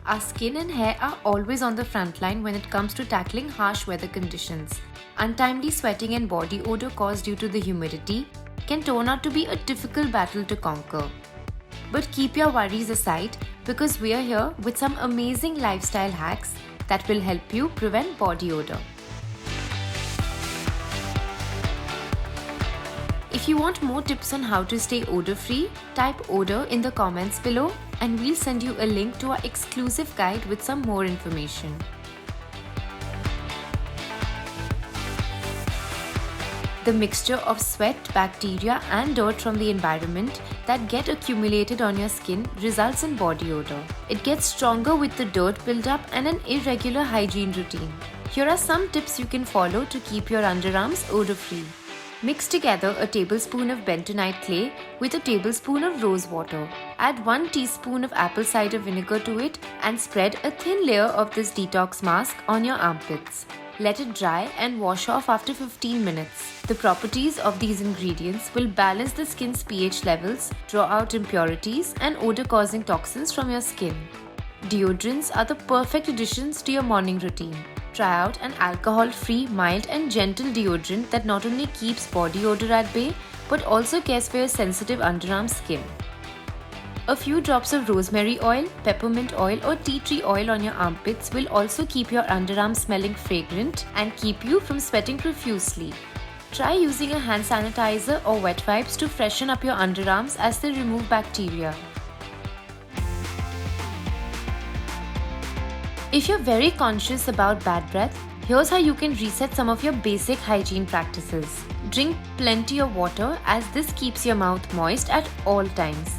Our skin and hair are always on the front line when it comes to tackling harsh weather conditions. Untimely sweating and body odor caused due to the humidity can turn out to be a difficult battle to conquer. But keep your worries aside because we are here with some amazing lifestyle hacks that will help you prevent body odor. If you want more tips on how to stay odor-free, type odor in the comments below and we'll send you a link to our exclusive guide with some more information. The mixture of sweat, bacteria and dirt from the environment that get accumulated on your skin results in body odor. It gets stronger with the dirt buildup and an irregular hygiene routine. Here are some tips you can follow to keep your underarms odor-free. Mix together a tablespoon of bentonite clay with a tablespoon of rose water. Add 1 teaspoon of apple cider vinegar to it and spread a thin layer of this detox mask on your armpits. Let it dry and wash off after 15 minutes. The properties of these ingredients will balance the skin's pH levels, draw out impurities and odor-causing toxins from your skin. Deodorants are the perfect additions to your morning routine. Try out an alcohol-free, mild and gentle deodorant that not only keeps body odor at bay but also cares for your sensitive underarm skin. A few drops of rosemary oil, peppermint oil or tea tree oil on your armpits will also keep your underarms smelling fragrant and keep you from sweating profusely. Try using a hand sanitizer or wet wipes to freshen up your underarms as they remove bacteria. If you're very conscious about bad breath, here's how you can reset some of your basic hygiene practices. Drink plenty of water as this keeps your mouth moist at all times.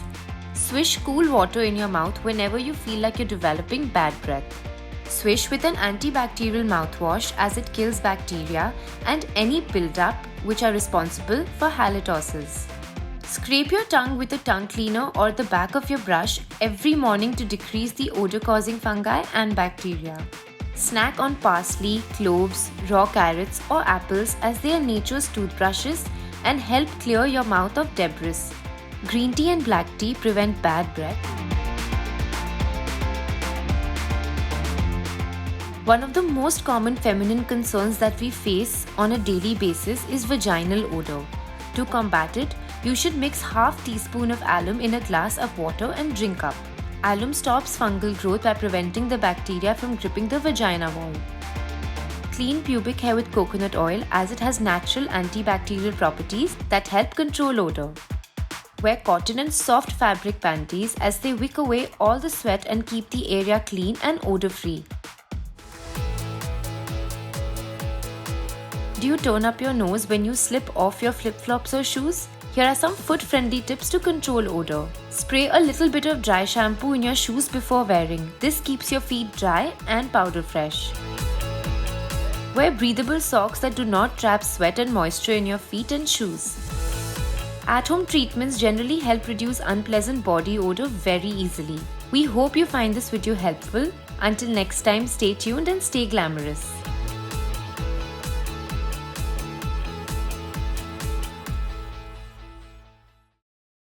Swish cool water in your mouth whenever you feel like you're developing bad breath. Swish with an antibacterial mouthwash as it kills bacteria and any buildup which are responsible for halitosis. Scrape your tongue with a tongue cleaner or the back of your brush every morning to decrease the odor-causing fungi and bacteria. Snack on parsley, cloves, raw carrots or apples as they are nature's toothbrushes and help clear your mouth of debris. Green tea and black tea prevent bad breath. One of the most common feminine concerns that we face on a daily basis is vaginal odor. To combat it, you should mix half teaspoon of alum in a glass of water and drink up. Alum stops fungal growth by preventing the bacteria from gripping the vagina wall. Clean pubic hair with coconut oil as it has natural antibacterial properties that help control odor. Wear cotton and soft fabric panties as they wick away all the sweat and keep the area clean and odor-free. Do you turn up your nose when you slip off your flip-flops or shoes? Here are some foot-friendly tips to control odor. Spray a little bit of dry shampoo in your shoes before wearing. This keeps your feet dry and powder fresh. Wear breathable socks that do not trap sweat and moisture in your feet and shoes. At-home treatments generally help reduce unpleasant body odor very easily. We hope you find this video helpful. Until next time, stay tuned and stay glamorous.